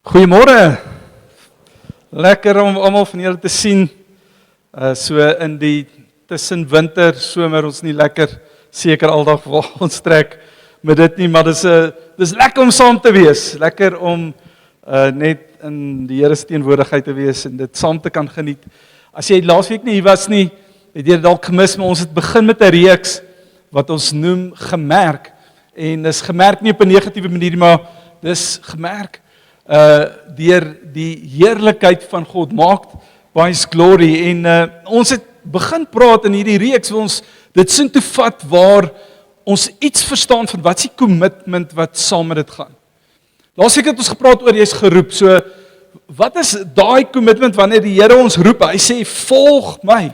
Goeiemôre. Lekker om almal van julle te sien. So in die tussen winter, somer, ons nie lekker seker aldag waar ons trek met dit nie, maar dis lekker om saam te wees. Lekker om net in die Here se teenwoordigheid te wees en dit saam te kan geniet. As jy laasweek nie hier was nie, het jy dit dalk gemis, maar ons het begin met 'n reeks wat ons noem Gemerk. En dis gemerk nie op 'n negatiewe manier, maar dis gemerk deur die heerlikheid van God, maak by His glory. En ons het begin praat in hierdie reeks, wil ons dit sin toe vat waar ons iets verstaan van wat is die commitment wat saam met dit gaan. Laasweek het ons gepraat oor jy's geroep. So wat is daai commitment wanneer die Here ons roep? Hy sê volg my.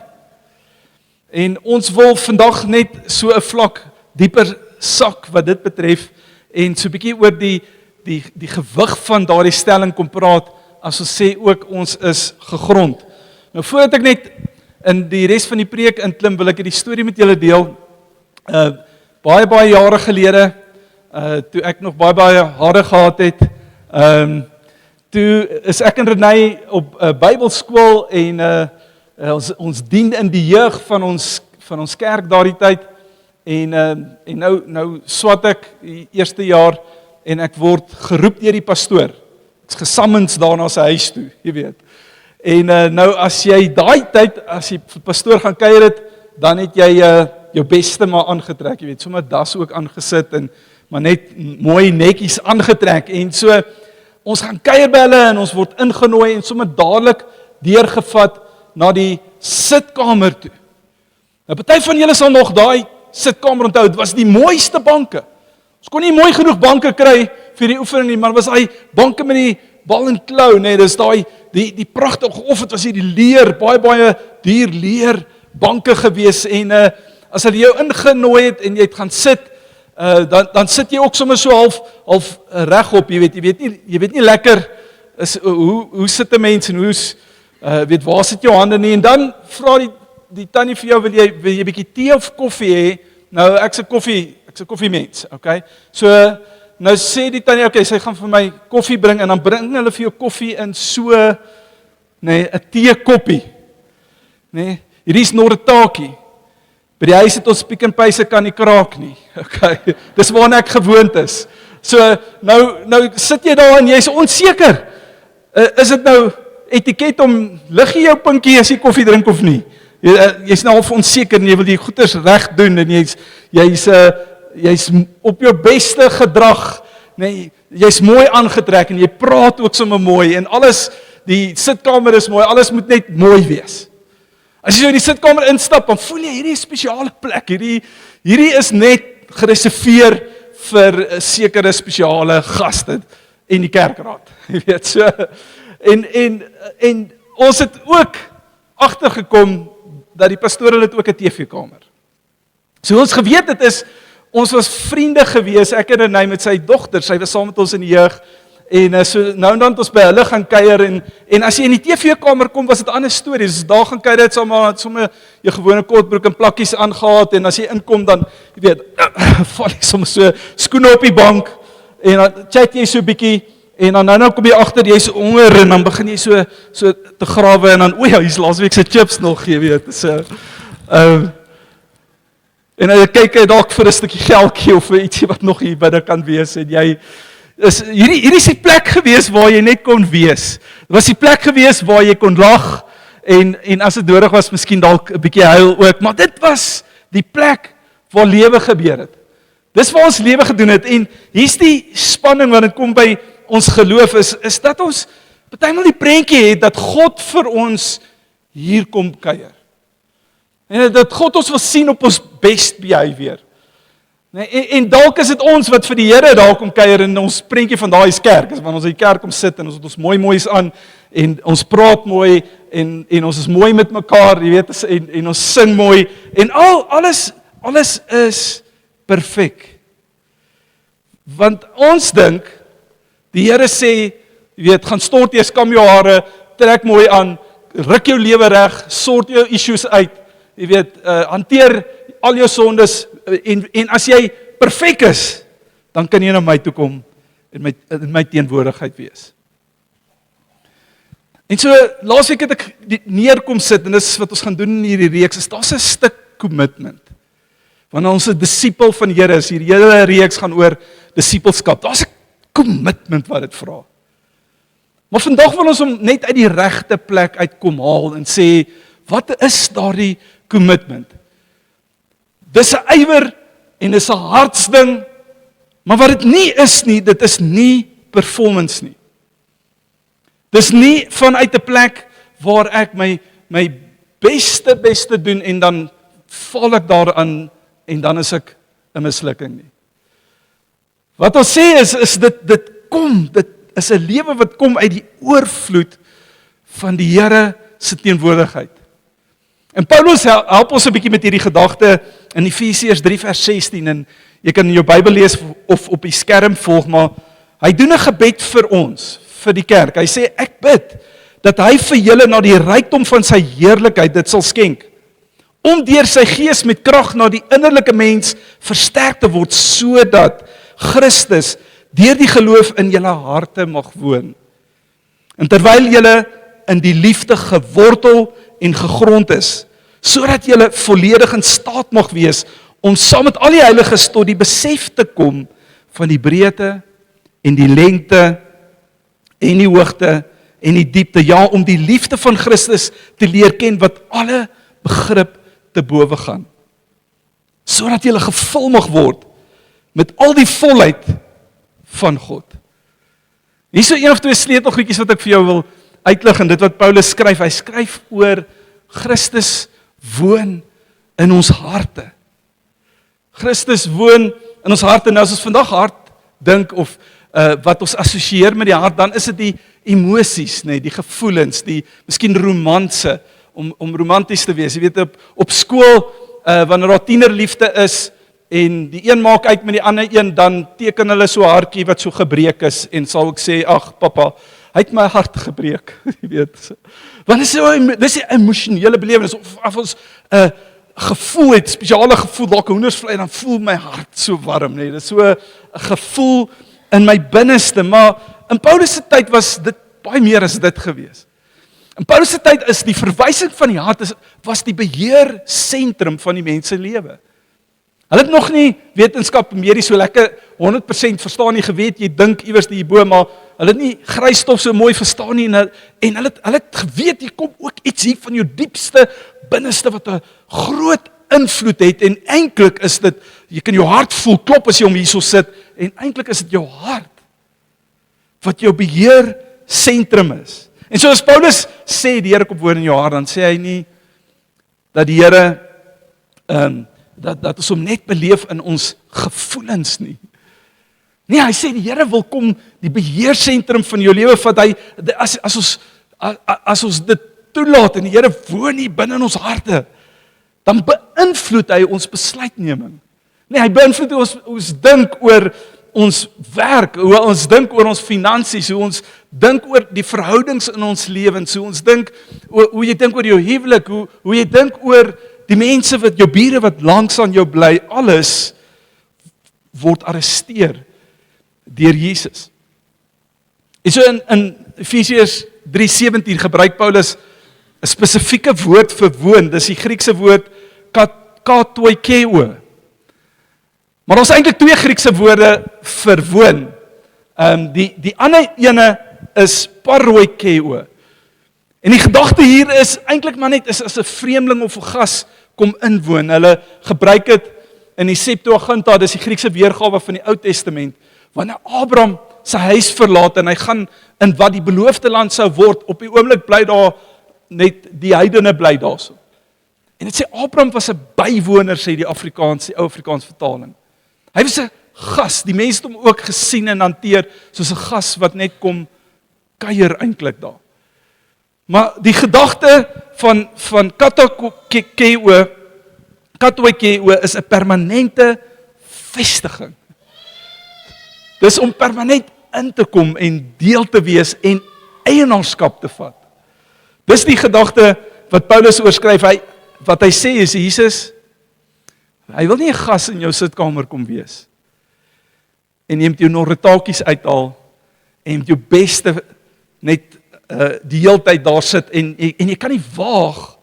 En ons wil vandag net so 'n vlak dieper sak wat dit betref en so 'n bietjie oor die gewig van daardie stelling kom praat, as ons sê ook ons is gegrond. Nou voordat ek net in die res van die preek inklim, wil ek die storie met julle deel. Baie jare gelede, toe ek nog baie hare gehad het, toe is ek en Renée op Bybelskool en ons dien in die jeug van ons kerk daardie tyd. En nou swat ek die eerste jaar en ek word geroep deur die pastoor. Ek's gesammens daar na sy huis toe, jy weet. En nou as jy daai tyd, as jy vir pastoor gaan kuier het, dan het jy jou beste maar aangetrek, jy weet, sommer das ook aangesit en maar net mooi netjies aangetrek. En so ons gaan kuier by hulle en ons word ingenooi en sommer dadelik deurgevat na die sitkamer toe. Nou party van julle sal nog daai sitkamer onthou, dit was die mooiste banke. Ons kon nie mooi genoeg banke kry vir die oefening nie, maar was daai banke met die bal en klou, nee, dis daai die pragtige, of dit was hier die leer, baie duur leer banke gewees. En as hulle jou ingenooi het en jy het gaan sit, dan sit jy ook sommer so half regop, jy weet nie lekker is hoe sit 'n mens en hoe's weet waar sit jou hande nie, en dan vra die tannie vir jou, wil jy 'n bietjie tee of koffie hê? Nou ek's 'n koffiemens, okay? So nou sê die tannie, okay, sy gaan vir my koffie bring en dan bring hulle vir jou koffie in so 'n teekoppie. Nee, hierdie is Noritaki. By die huis het ons Pick n Pay se kan nie kraak nie. Okay. Dis waarna ek gewoond is. So nou sit jy daar en jy's onseker. Is dit nou etiket om lig jy jou pinkie as jy koffie drink of nie? Jy's nou half onseker en jy wil die goeders reg doen en jy's op jou beste gedrag, nee, jy's mooi aangetrek en jy praat ook sommer mooi en alles, die sitkamer is mooi, alles moet net mooi wees. As jy so in die sitkamer instap, dan voel jy hierdie spesiale plek, hierdie is net gereserveer vir sekere spesiale gaste en die kerkraad, jy weet so. En ons het ook agtergekom dat die pastoor het ook 'n TV-kamer. So ons geweet dit is, ons was vriende gewees, ek en Renée met sy dogter, sy was saam met ons in die jeug, en so nou en dan het ons by hulle gaan kuier, en as jy in die TV-kamer kom, was dit 'n ander storie, so daar gaan kuier, het sommer jou gewone kortbroek en plakkies aangehaat, en as jy inkom dan, jy weet, val jy sommer so skoene op die bank, en dan chat jy so 'n bietjie, en dan nou kom jy agter, jy's honger, en dan begin jy so te grawe, en dan, o ja, hier's laasweek se chips nog, jy weet, so, en dan kyk jy dalk vir 'n stukkie geldjie, of ietsie wat nog hier binne kan wees, en jy, hierdie is die plek gewees waar jy net kon wees, dit was die plek gewees waar jy kon lag, en as dit nodig was, miskien dalk 'n bietjie huil ook, maar dit was die plek waar lewe gebeur het, dis waar ons lewe gedoen het, en hier's die spanning wat dit kom by ons geloof is dat ons partymal die prentjie het dat God vir ons hier kom kuier. En dat God ons wil sien op ons best behavior. En dalk is dit ons wat vir die Here daar kom kuier, en ons prentjie van daai is kerk, is wanneer ons in die kerk kom sit en ons het ons moois aan en ons praat mooi en ons is mooi met mekaar, jy weet, en ons sing mooi en alles is perfek. Want ons dink die Here sê, jy weet, gaan stort eers, kam jou hare, trek mooi aan, ruk jou lewe reg, sort jou issues uit, jy weet, hanteer al jou sondes, en as jy perfek is, dan kan jy na my toe kom, en in my teenwoordigheid wees. En so, laasweek het ek neerkom sit, en dis wat ons gaan doen in hierdie reeks, is daar's 'n stuk commitment. Wanneer ons 'n disipel van die Here is, hierdie hele reeks gaan oor disipelskap, daar's 'n commitment wat dit vra. Maar vandag wil ons hom net uit die regte plek uitkom haal en sê, wat is daardie commitment? Dis 'n ywer en dis 'n hartsding, maar wat dit nie is nie, dit is nie performance nie. Dis nie vanuit 'n plek waar ek my beste doen en dan val ek daaraan en dan is ek 'n mislukking nie. Wat ons sê is dit is 'n lewe wat kom uit die oorvloed van die Here se teenwoordigheid. En Paulus help ons 'n bietjie met hierdie gedagte in Efesiërs 3 vers 16 en jy kan in jou Bybel lees of op die skerm volg, maar hy doen 'n gebed vir ons, vir die kerk. Hy sê, ek bid dat hy vir julle na die rykdom van sy heerlikheid dit sal skenk, om deur sy gees met krag na die innerlike mens versterk te word, sodat Christus deur die geloof in julle harte mag woon. En terwyl julle in die liefde gewortel en gegrond is, sodat julle volledig in staat mag wees om saam met al die heiliges tot die besef te kom van die breedte en die lengte en die hoogte en die diepte, ja, om die liefde van Christus te leer ken wat alle begrip te bowe gaan, sodat julle gevul mag word met al die volheid van God. Hier is so een of twee sleutelgoedjies wat ek vir jou wil uitlig in dit wat Paulus skryf. Hy skryf oor Christus woon in ons harte. Christus woon in ons harte. Nou as ons vandag hart dink of wat ons assosieer met die hart, dan is dit die emosies, nee, die gevoelens, die miskien romanse, om romanties te wees. Jy weet, op skool, wanneer daar tienerliefde is, en die een maak uit met die ander een, dan teken hulle so 'n hartjie wat so gebreek is, en sal ek sê, ag papa, hy het my hart gebreek, jy weet. Want dis 'n emosionele belewenis, of ons gevoel het, spesiale gevoel, dalk 'n hoendersvlei, dan voel my hart so warm, nee, dis so 'n gevoel in my binneste, maar in Paulus se tyd was dit baie meer as dit gewees. In Paulus se tyd is die verwysing van die hart, was die beheer sentrum van die mens se lewe. Hulle het nog nie wetenskap meer so lekker 100% verstaan nie, geweet, jy dink iewers hierbo, maar hulle het nie grysstof so mooi verstaan nie, en hulle het geweet, hier kom ook iets hier van jou diepste binneste, wat 'n groot invloed het, en eintlik is dit, jy kan jou hart voel, klop as jy hom hierso sit, en eintlik is dit jou hart, wat jou beheer sentrum is. En so as Paulus sê, die Here kom woon in jou hart, dan sê hy nie, dat die Here, dat ons hom net beleef in ons gevoelens nie. Nee, hy sê die Here wil kom, die beheersentrum van jou lewe, wat hy, as ons dit toelaat, en die Here woon hier binne in ons harte, dan beïnvloed hy ons besluitneming. Nee, hy beïnvloed ons dink oor ons werk, hoe ons dink oor ons finansies, hoe ons dink oor die verhoudings in ons lewens, hoe ons dink, hoe jy dink oor jou huwelik, hoe jy dink oor die mense wat jou bure wat langs aan jou bly, alles word arresteer deur Jesus. En so in Efesiërs 3:17 gebruik Paulus 'n spesifieke woord vir woon, dis die Griekse woord katoikeo. Maar daar is eintlik twee Griekse woorde vir woon. Die ander ene is paroikeo. En die gedagte hier is eintlik maar net as 'n vreemdeling of 'n gas kom inwoon. Hulle gebruik dit in die Septuaginta, dis die Griekse weergawe van die Ou Testament. Wanneer Abraham sy huis verlaat en hy gaan in wat die beloofde land sou word, op die oomblik bly daar net die heidene bly daarso. En dit sê Abraham was 'n bywoner, sê die ou Afrikaans vertaling. Hy was 'n gas, die mense het hom ook gesien en hanteer soos 'n gas wat net kom kuier eintlik daar. Maar die gedagte van katoikeo is 'n permanente vestiging. Dis om permanent in te kom en deel te wees en eienaarskap te vat. Dis die gedagte wat Paulus oorskryf, wat hy sê is Jesus, hy wil nie 'n gas in jou sitkamer kom wees en jy moet jou norretakies uithaal en met jou beste net die heeltyd daar sit en jy kan nie waag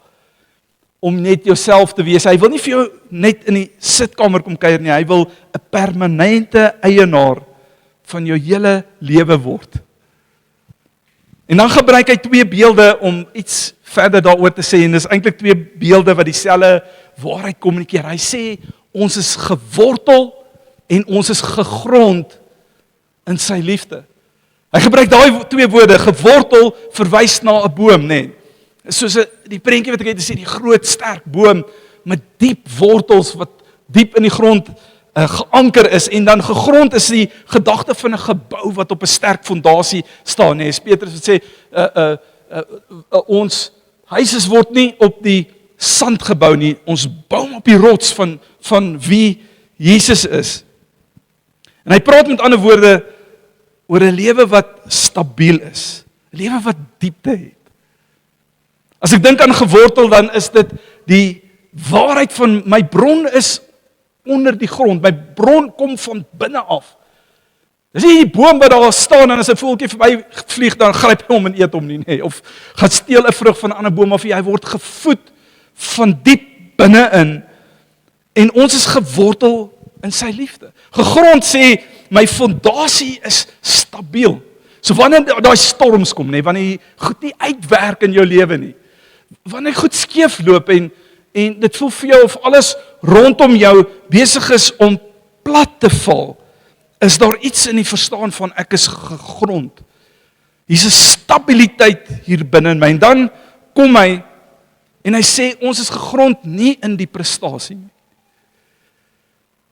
om net jouself te wees. Hy wil nie vir jou net in die sitkamer kom kuier nie, hy wil 'n permanente eienaar van jou hele lewe word. En dan gebruik hy 2 beelde om iets verder daaroor te sê, en dis eintlik 2 beelde wat dieselfde waarheid kommunikeer. Hy sê, ons is gewortel en ons is gegrond in sy liefde. Hy gebruik daai 2 woorde, gewortel verwys na 'n boom, nê. Soos die prentjie wat ek het gesê, die groot sterk boom met diep wortels wat diep in die grond geanker is, en dan gegrond is die gedagte van 'n gebou wat op 'n sterk fondasie staan, nê. Petrus het sê ons huise word nie op die sand gebou nie, ons bou op die rots van wie Jesus is. En hy praat met ander woorde oor 'n lewe wat stabiel is, 'n lewe wat diepte het. As ek dink aan gewortel, dan is dit die waarheid van my bron is onder die grond, my bron kom van binne af. Dis nie die boom wat daar staan en as 'n voeltjie verby vlieg, dan gryp hy hom en eet hom nie, nê, of gaan steel 'n vrug van 'n ander boom af, hy word gevoed van diep binne-in, en ons is gewortel in sy liefde. Gegrond sê, my fondasie is stabiel. So wanneer daai storms kom, nê, wanneer goed nie uitwerk in jou lewe nie, wanneer goed skeef loop en dit voel vir jou of alles rondom jou besig is om plat te val, is daar iets in die verstaan van ek is gegrond. Hier's 'n stabiliteit hier binne in my, en dan kom hy en hy sê ons is gegrond nie in die prestasie nie.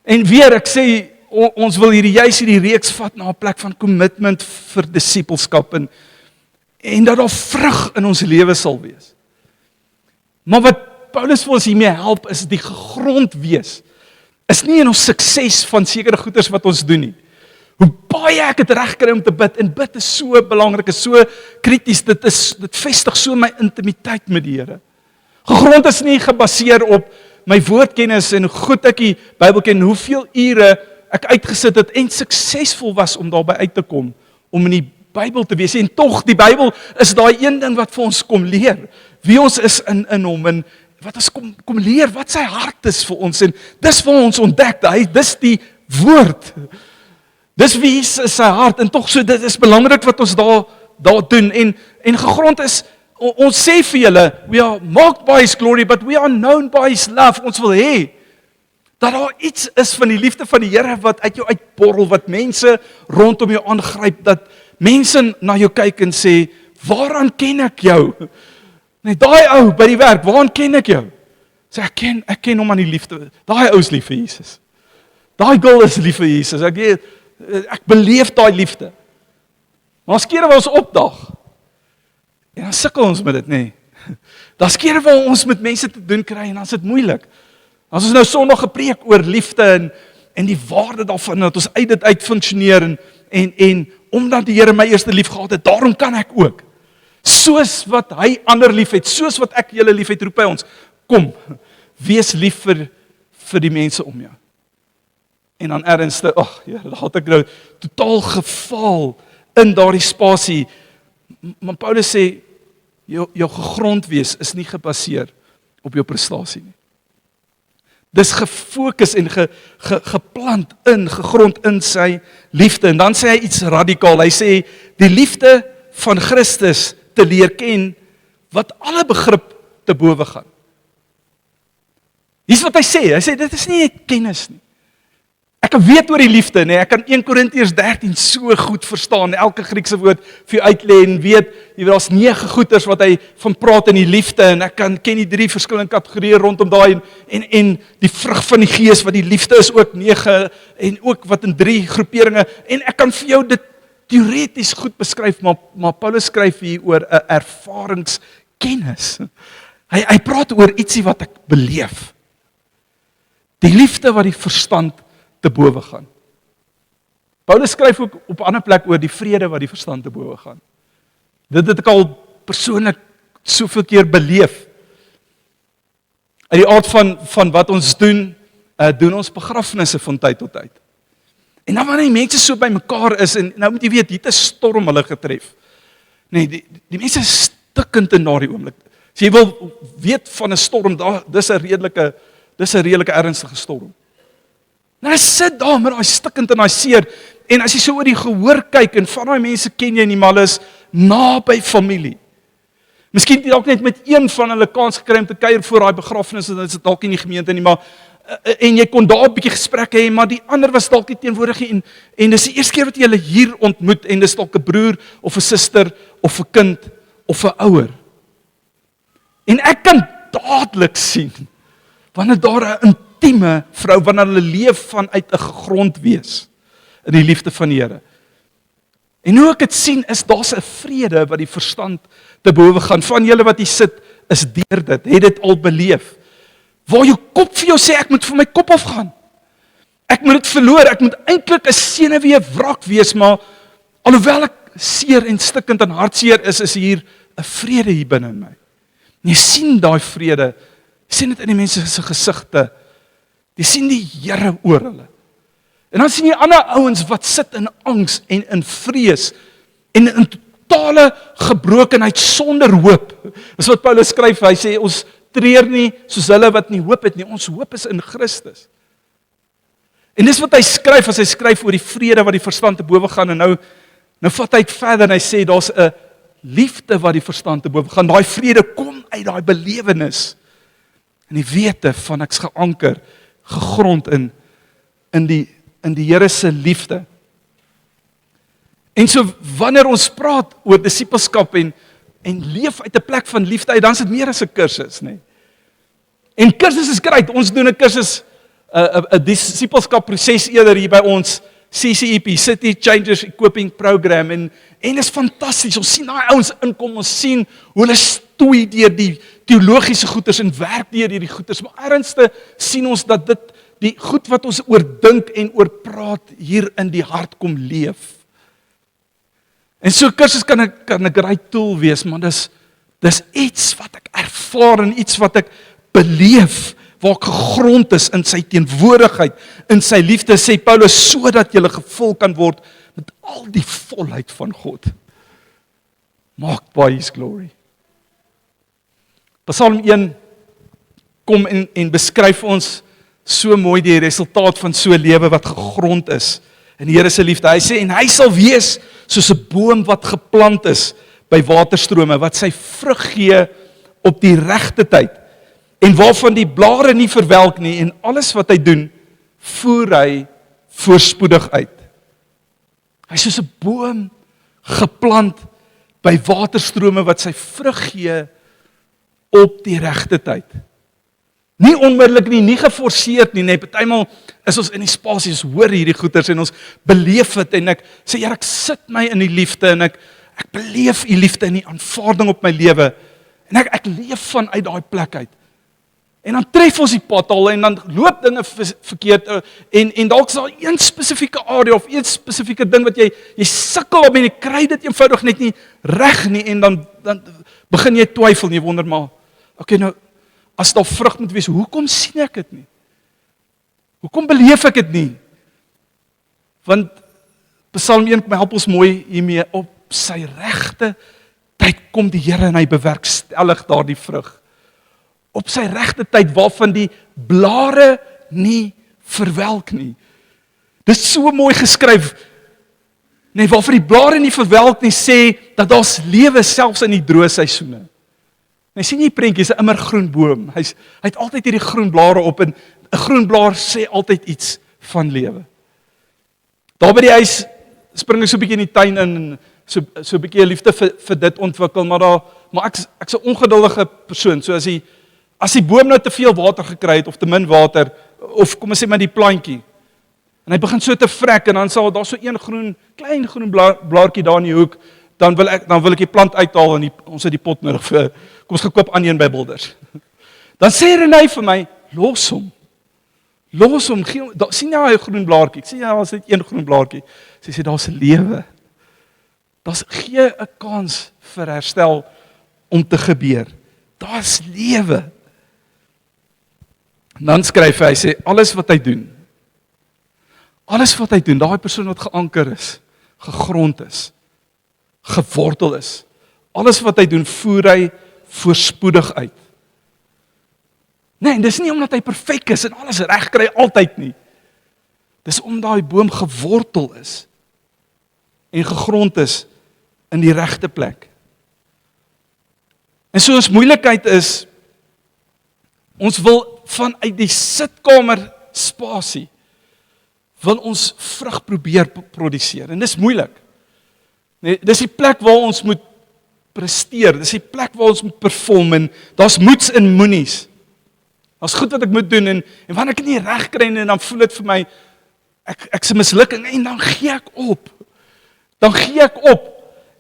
En weer ek sê ons wil juis hierdie reeks vat na 'n plek van commitment vir disippelskap en dat daar vrug in ons lewe sal wees. Maar wat Paulus vir ons hiermee help is die gegrond wees. Is nie in ons sukses van sekere goeders wat ons doen nie. Hoe baie ek het reg kry om te bid, en bid is so belangrik, is so krities, dit vestig so my intimiteit met die Here. Gegrond is nie gebaseer op my woordkennis en hoe goed ek die Bybel ken, hoeveel ure ek uitgesit het en suksesvol was om daarby uit te kom, om in die Bybel te wees. En tog, die Bybel is daai een ding wat vir ons kom leer, wie ons is in hom, en wat ons kom leer, wat sy hart is vir ons, en dis vir ons ontdek, dis die woord, dis wie is sy hart, en tog so, dit is belangrik wat ons daar doen, en gegrond is, ons sê vir julle, we are marked by his glory, but we are known by his love. Ons wil hê dat daar iets is van die liefde van die Here wat uit jou uitborrel, wat mense rondom jou aangryp, dat mense na jou kyk en sê, waaraan ken ek jou? Nee, daai ou by die werk, waaraan ken ek jou? Sê, ek ken hom aan die liefde. Daai ou is lief vir Jesus. Daai girl is lief vir Jesus. Ek beleef daai liefde. Maar as kere waar ons opdag, en dan sukkel ons met dit, nê. Daar's kere waar ons met mense te doen kry en dan is dit moeilik. As ons nou Sondag gepreek oor liefde en die waarde daarvan, dat ons uit dit uitfunksioneer en omdat die Here my eerste lief gehad het, daarom kan ek ook. Soos wat hy ander lief het, soos wat ek julle lief het, roep hy ons, kom, wees lief vir die mense om jou. En dan ernstig, Here, daar het ek nou totaal gefaal in daardie spasie. Maar Paulus sê, jou gegrond wees is nie gebaseer op jou prestasie nie. Dis gefokus en geplant gegrond in sy liefde. En dan sê hy iets radikaal. Hy sê, die liefde van Christus te leer ken, wat alle begrip te bowe gaan. Hier's wat hy sê, dit is nie net kennis nie. Ek kan weet oor die liefde, nee, ek kan 1 Korintiërs 13 so goed verstaan, elke Griekse woord vir jou uitlê en weet, daar's 9 goeters wat hy van praat in die liefde, en ek ken die 3 verskillende kategorieë rondom daai, en die vrug van die Gees, wat die liefde is ook 9, en ook wat in 3 groeperinge, en ek kan vir jou dit teoreties goed beskryf, maar Paulus skryf hier oor 'n ervaringskennis. Hy praat oor ietsie wat ek beleef. Die liefde wat die verstand te bowe gaan. Paulus skryf ook op 'n ander plek oor die vrede wat die verstand te bowe gaan. Dit het ek al persoonlik soveel keer beleef. Uit die aard van wat ons doen ons begrafnisse van tyd tot tyd. En dan wanneer die mense so by mekaar is, en nou moet jy weet, hier het 'n storm hulle getref. Nee, die mense is stikkend in daardie oomblik. As jy wil weet van 'n storm, dis 'n redelike ernstige storm. Nou hy sit daar met daai stikkend en daai seer, en as jy so oor die gehoor kyk, en van daai mense ken jy nie, maar hulle is naby familie. Miskien het jy dalk net met een van hulle kans gekry om te kuier voor daai begrafnis, en dit is dalk nie in die gemeente nie, maar en jy kon daar 'n bietjie gesprekke hê, maar die ander was dalk nie teenwoordig nie, en dis die eerste keer wat jy hulle hier ontmoet, en dis dalk 'n broer, of 'n suster, of 'n kind, of 'n ouer. En ek kan dadelik sien, wanneer daar 'n intieme vrou, wanneer hulle leef vanuit 'n gegrond wees, in die liefde van die Here. En hoe ek dit sien, is daar's 'n vrede wat die verstand te bowe gaan. Van julle wat hier sit, is deur dit, het dit al beleef. Waar jou kop vir jou sê, ek moet van my kop afgaan. Ek moet dit verloor, ek moet eintlik 'n senuwee wrak wees, maar alhoewel ek seer en stikkend en hartseer is hier 'n vrede hier binne in my. En jy sien daai vrede, jy sien dit in die mense se gesigte, jy sien die Here oor hulle. En dan sien jy ander ouens wat sit in angs en in vrees, en in totale gebrokenheid sonder hoop. Dis wat Paulus skryf, hy sê ons treur nie soos hulle wat nie hoop het nie, ons hoop is in Christus. En dis wat hy skryf, as hy skryf oor die vrede wat die verstand te bowe gaan, en nou vat hy het verder en hy sê, daar's 'n liefde wat die verstand te bowe gaan, daai vrede kom uit daai belewenis, en die wete van ek's geanker, gegrond in die Here se liefde. En so wanneer ons praat oor disippelskap en leef uit 'n plek van liefde uit, dan is dit meer as 'n kursus, nê. En kursus is great, ons doen 'n kursus, 'n disippelskap proses eerder hier by ons CCEP, City Changers Equipping Program, en is fantasties, ons sien daai ouens inkom, ons sien hoe hulle stoei deur die teologiese goeters en werk deur hierdie goeters, maar ernstig sien ons dat dit die goed wat ons oor dink en oor praat hier in die hart kom leef. En so kursus kan 'n great tool wees, maar dis iets wat ek ervaar en iets wat ek beleef, waar ek gegrond is in sy teenwoordigheid, in sy liefde, sê Paulus, sodat jy gevul kan word met al die volheid van God. Marked by His glory. Psalm 1 kom en beskryf ons so mooi die resultaat van so 'n lewe wat gegrond is in die Here se liefde. Hy sê, en hy sal wees soos 'n boom wat geplant is by waterstrome, wat sy vrug gee op die regte tyd, en waarvan die blare nie verwelk nie, en alles wat hy doen, voer hy voorspoedig uit. Hy is soos 'n boom geplant by waterstrome wat sy vrug gee op die regte tyd. Nie onmiddellik nie geforseerd nie, partymal is ons in die spasie, ons hoor hierdie goeters en ons beleef dit, en ek sê, Here, ek sit my in die liefde, en ek beleef U liefde in die aanvaarding op my lewe, en ek leef vanuit daai plek uit. En dan tref ons die pad al, en dan loop dinge verkeerd, en dalk is daar een spesifieke area, of een spesifieke ding wat jy sukkel op, en jy kry dit eenvoudig net nie reg nie, en dan begin jy twyfel, en jy wonder maar, okay, nou, as daar vrug moet wees, hoekom sien ek dit nie? Hoekom beleef ek dit nie? Want Psalm 1 help ons mooi hiermee, op sy regte tyd kom die Here en hy bewerkstellig daardie vrug. Op sy regte tyd waarvan die blare nie verwelk nie. Dis so mooi geskryf. Nee, waarvan die blare nie verwelk nie, sê dat daar's lewe selfs in die droë seisoene. Nou sien jy prentjies, 'n immergroen boom. Hy het altyd hierdie groen blare op, en 'n groen blaar sê altyd iets van lewe. Daar by die huis spring ek so 'n bietjie in die tuin in, en so 'n bietjie 'n liefde vir dit ontwikkel, maar ek's 'n ongeduldige persoon. So as die boom nou te veel water gekry het, of te min water, of kom ons sê maar die plantjie, en hy begin so te vrek, en dan sal daar so een klein groen blaartjie daar in die hoek, dan wil ek die plant uithaal, en ons het die pot nodig vir, kom ons gekoop aan een by Boulders. Dan sê Renée vir my, los hom, sien jy hy groen blaartjie, ek sê ja, daar is net een groen blaartjie, sy sê, daar's 'n lewe, gee 'n kans vir herstel om te gebeur, daar's lewe. En dan skryf hy sê, alles wat hy doen, daai persoon wat geanker is, gegrond is, gewortel is, Alles wat hy doen, voer hy voorspoedig uit. Nee, dis nie omdat hy perfek is en alles reg kry altyd nie. Dis omdat die boom gewortel is en gegrond is in die regte plek. En so ons moeilikheid is, ons wil vanuit die sitkamer spasie, wil ons vrug probeer produseer, en dis moeilik. Nee, dis die plek waar ons moet presteer, dis die plek waar ons moet perform, en daar's moets en moenies. Daar's goed wat ek moet doen, en wanneer ek dit nie reg kry nie, dan voel dit vir my, ek's 'n mislukking, en dan gee ek op.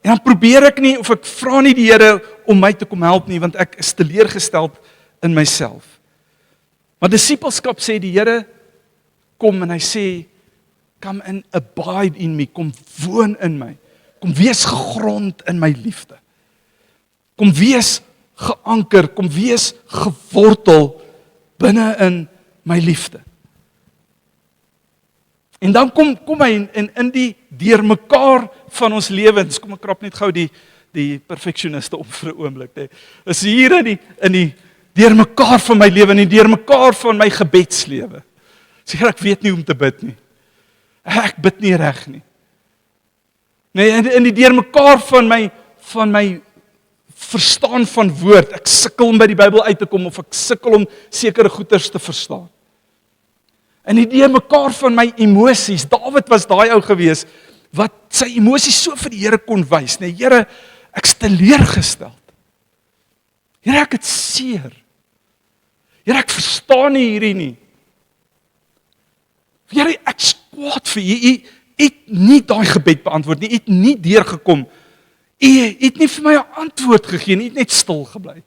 En dan probeer ek nie, of ek vra nie die Here om my te kom help nie, want ek is teleurgesteld in myself. Maar disippelskap sê die Here, kom en hy sê, come and abide in me, kom woon in my, kom wees gegrond in my liefde, kom wees geanker, kom wees gewortel binne in my liefde. En dan kom hy in die deurmekaar van ons lewens, kom ek krap net gou die perfeksioniste op vir 'n oomblik, hè. Is hier in die deurmekaar van my lewe, in die deurmekaar van my gebedslewe. Seker ek weet nie hoe om te bid nie. Ek bid nie reg nie. Nee, in die deurmekaar van my verstaan van woord. Ek sukkel om by die Bybel uit te kom, of ek sukkel om sekere goeters te verstaan. In die deurmekaar van my emosies. Dawid was daai ou gewees wat sy emosies so vir die Here kon wys. Nee, Here, ek's teleurgesteld. Here, ek het seer. Here, ek verstaan nie hierdie nie. Here, ek's kwaad vir U. U het nie daai gebed beantwoord nie. U het nie deurgekom. U het nie vir my 'n antwoord gegee nie. U het net stil gebly.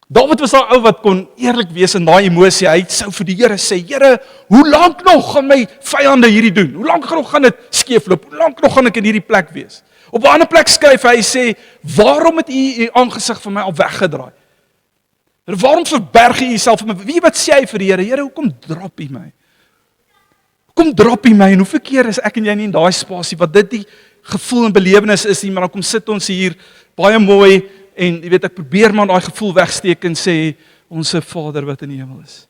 Dawid was daai ou wat kon eerlik wees in daai emosie. Hy sou vir die Here sê, Here, hoe lank nog gaan my vyande hierdie doen? Hoe lank nog gaan dit skeefloop? Hoe lank nog gaan ek in hierdie plek wees? Op 'n ander plek skryf hy sê, waarom het U aangesig van my al weggedraai? Waarom verberg U Uself van my? Wie wat sê hy vir die Here? Here, hoekom drop U my? Hoekom drop U my? En hoeveel keer is ek en jy nie in daai spasie wat dit die gevoel en belewenis is nie, maar dan kom sit ons hier baie mooi en jy weet ek probeer maar daai gevoel wegsteek en sê onse Vader wat in die hemel is.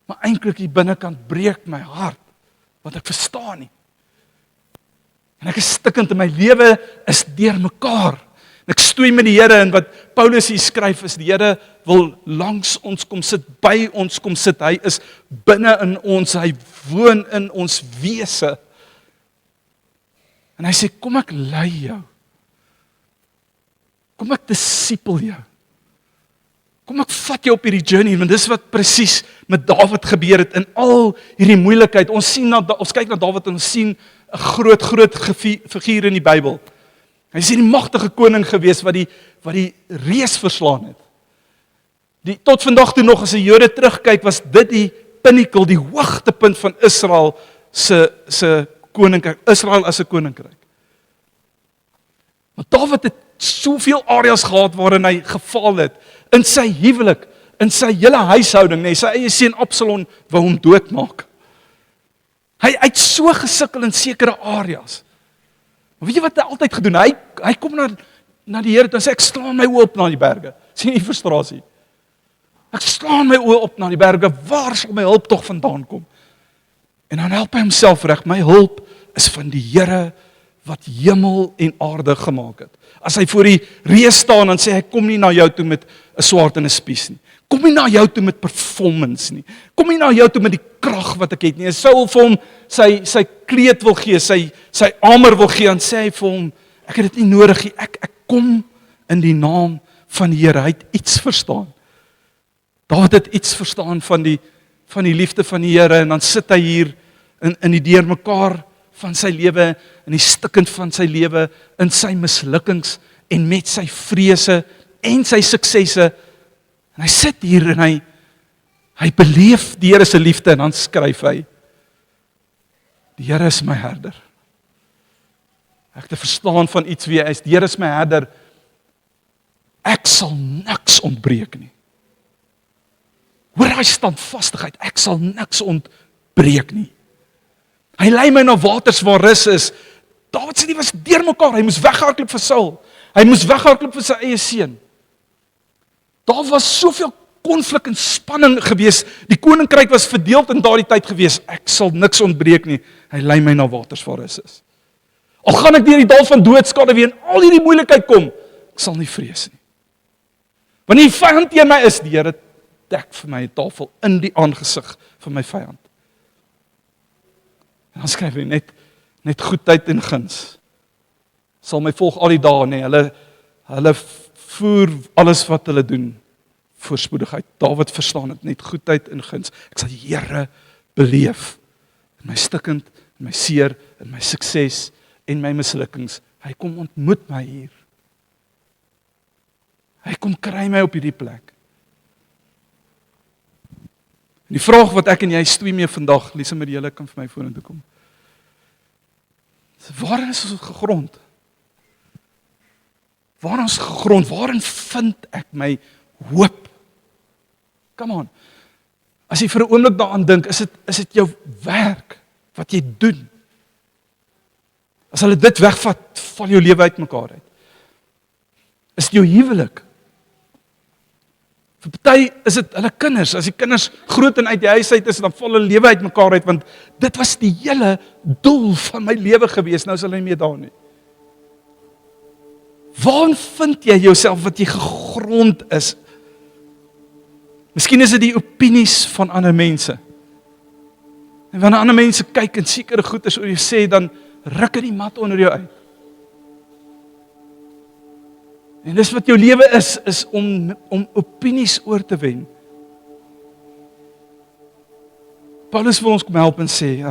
Maar eintlik hier binnekant breek my hart want ek verstaan nie. En ek is stikkend en my lewe is deurmekaar. En ek stoei met die Here en wat Paulus hier skryf is die Here wil langs ons kom sit, by ons kom sit. Hy is binne in ons, hy woon in ons wese. En hy sê kom ek lei jou. Kom ek disipel jou. Kom ek vat jou op hierdie journey, want dis wat presies met Dawid gebeur het in al hierdie moeilikheid. Ons kyk na Dawid en ons sien 'n groot figuur in die Bybel. Hy is die magtige koning gewees wat die reus verslaan het. Tot vandag toe nog as die Jode terugkyk, was dit die pinnacle, die hoogtepunt van Israel se koninkryk, Israel as 'n koninkryk. Maar Dawid het soveel areas gehad waarin hy gefaal het, in sy huwelik, in sy hele huishouding, nee, sy eie seun Absalom wou hom doodmaak. Hy het so gesukkel in sekere areas. Maar weet jy wat hy altyd gedoen? Hy kom na die Here en sê ek slaan my oë op na die berge. Sien die frustrasie? Ek slaan my oë op na die berge. Waar sal my hulp tog vandaan kom? En dan help hy homself reg. My hulp is van die Here wat hemel en aarde gemaak het. As hy voor die reus staan en sê hy kom nie na jou toe met 'n swaard en 'n spies nie. Kom nie na jou toe met performance nie. Kom nie na jou toe met die krag wat ek het nie. Saul vir hom sy kleed wil gee, sy armor wil gee en sê hy vir hom, ek het dit nie nodig nie. Ek kom in die naam van die Here. Hy het iets verstaan. Daar het iets verstaan van die liefde van die Here en dan sit hy hier in die deurmekaar van sy lewe, in die stikkend van sy lewe, in sy mislukkings en met sy vrese en sy suksesse. En hy sit hier en hy beleef die Here se liefde en dan skryf hy, die Here is my herder. Ek het verstaan van iets wie hy is, die Here is my herder. Ek sal niks ontbreek nie. Hoor hy standvastigheid, ek sal niks ontbreek nie. Hy lei my na waters waar rus is. Dawid se lewe was deurmekaar, hy moes weghardloop vir Saul. Hy moes weghardloop vir sy eie seun. Daar was soveel konflik en spanning gewees. Die koninkryk was verdeeld in daardie tyd gewees. Ek sal niks ontbreek nie. Hy lei my na waters waar rus is. Al gaan ek deur die dal van doodskade weer en al hierdie moeilikheid kom, ek sal nie vrees nie. Wanneer die vyand teen my is, die Here dek vir my 'n tafel in die aangesig van my vyand. En dan skryf hy net goedheid en guns. Sal my volg al die dae, nee, hulle voer alles wat hulle doen, voorspoedigheid. Dawid verstaan dit, net goedheid en guns. Ek sal die Here beleef, in my stikkend, in my seer, in my sukses, en my mislukkings. Hy kom ontmoet my hier. Hy kom kry my op hierdie plek. En die vraag wat ek en jy stoei mee vandag, Lisa Marielle kan vir my vorentoe kom. Waarin is ons gegrond? Waarin is gegrond? Waarin vind ek my hoop? Come on. As jy vir 'n oomblik daaraan dink, is dit jou werk wat jy doen? As hulle dit wegvat, val jou lewe uitmekaar uit. Is dit jou huwelik? Vir party is dit hulle kinders. As die kinders groot en uit die huis uit is, dan val hulle lewe uitmekaar uit, want dit was die hele doel van my lewe gewees, nou is hulle nie meer daar nie. Waarin vind jy jouself wat jy gegrond is? Miskien is dit die opinies van ander mense. En wanneer ander mense kyk en sekere goeders oor jou sê, dan ruk dit die mat onder jou uit. En dis wat jou lewe is om opinies oor te wen. Paulus wil ons kom help en sê,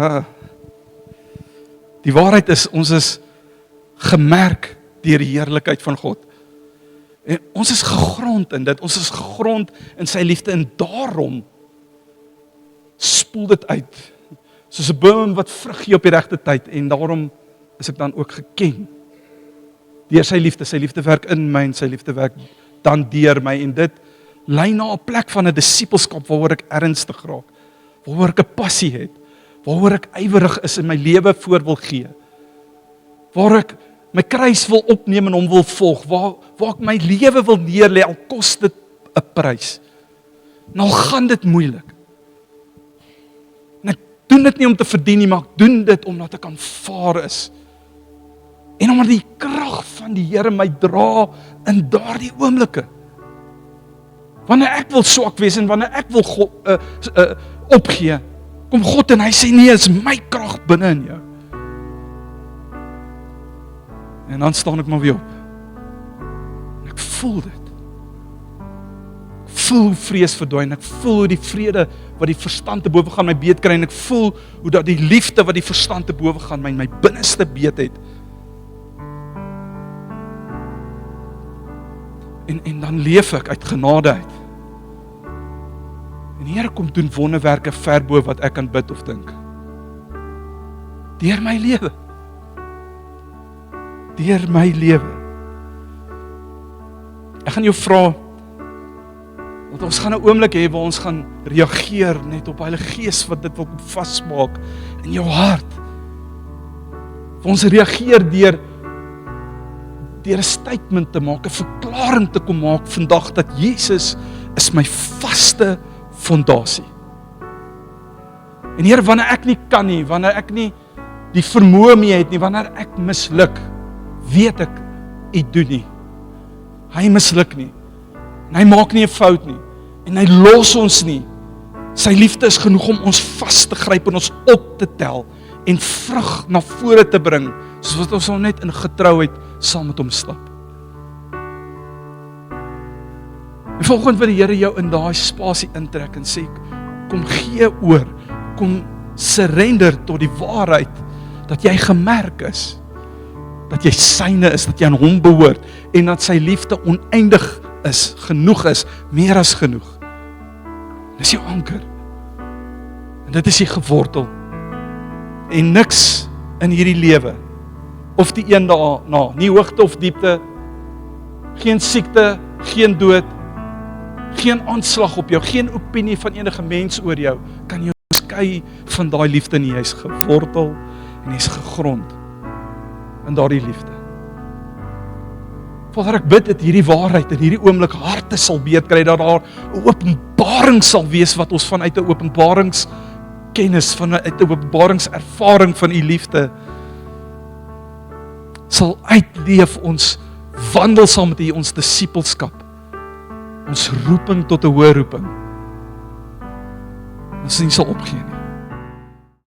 die waarheid is, ons is gemerk deur die heerlikheid van God. En ons is gegrond in dit, ons is gegrond in sy liefde, en daarom spoel dit uit, soos 'n boom wat vrug gee op die regte tyd, en daarom is ek dan ook geken deur sy liefde werk in my, en sy liefde werk dan deur my, en dit lei na 'n plek van 'n disippelskap, waaroor ek ernstig raak, waaroor ek 'n passie het, waaroor ek ywerig is en my lewe voor wil gee, waar ek my kruis wil opneem en hom wil volg, waar ek my lewe wil neerlê, al kos dit 'n prys. En al gaan dit moeilik. En ek doen dit nie om te verdien nie, maar ek doen dit omdat ek aanvaar is. En omdat die krag van die Here my dra in daardie oomblikke. Wanneer ek wil swak wees en wanneer ek wil opgee, kom God en hy sê nee, is my krag binne in jou. En dan staan ek maar weer op. En ek voel dit. Ek voel hoe vrees verdwyn, ek voel hoe die vrede wat die verstand te bowe gaan my beet kry, en ek voel hoe dat die liefde wat die verstand te bowe gaan my binneste beet het. En dan leef ek uit genade uit. En die Here kom doen wonderwerke ver bo wat ek kan bid of dink. Deur my lewe. Deur my lewe. Ek gaan jou vra, want ons gaan 'n oomblik hê waar ons gaan reageer net op Heilige Gees wat dit wil vasmaak in jou hart. Waar ons reageer deur 'n statement te maak, 'n verklaring te kom maak vandag dat Jesus is my vaste fondasie. En Here, wanneer ek nie kan nie, wanneer ek nie die vermoë mee het nie, wanneer ek misluk, weet ek, U doen nie. Hy misluk nie. En hy maak nie 'n fout nie. En hy los ons nie. Sy liefde is genoeg om ons vas te gryp en ons op te tel en vrug na vore te bring, soos wat ons net in getrouheid saam met hom stap. En volgende wil die Here jou in daai spasie intrek en sê, kom gee oor, kom surrender tot die waarheid, dat jy gemerk is, dat jy syne is, dat jy aan hom behoort, en dat sy liefde oneindig is, genoeg is, meer as genoeg. Dis jou anker. En dit is jy gewortel. En niks in hierdie lewe, of die een daarna, nie hoogte of diepte, geen siekte, geen dood, geen aanslag op jou, geen opinie van enige mens oor jou, kan jou skei van daai liefde nie. Hy is gewortel en hy is gegrond in daardie liefde. Vader, ek bid dat hierdie waarheid in hierdie oomblik harte sal beetkry, dat daar 'n openbaring sal wees wat ons vanuit 'n openbaringskennis, vanuit 'n openbaringservaring van u liefde sal uitleef, ons wandel saam met u, ons disippelskap, ons roeping tot 'n hoë roeping. Ons nie sal opgee nie.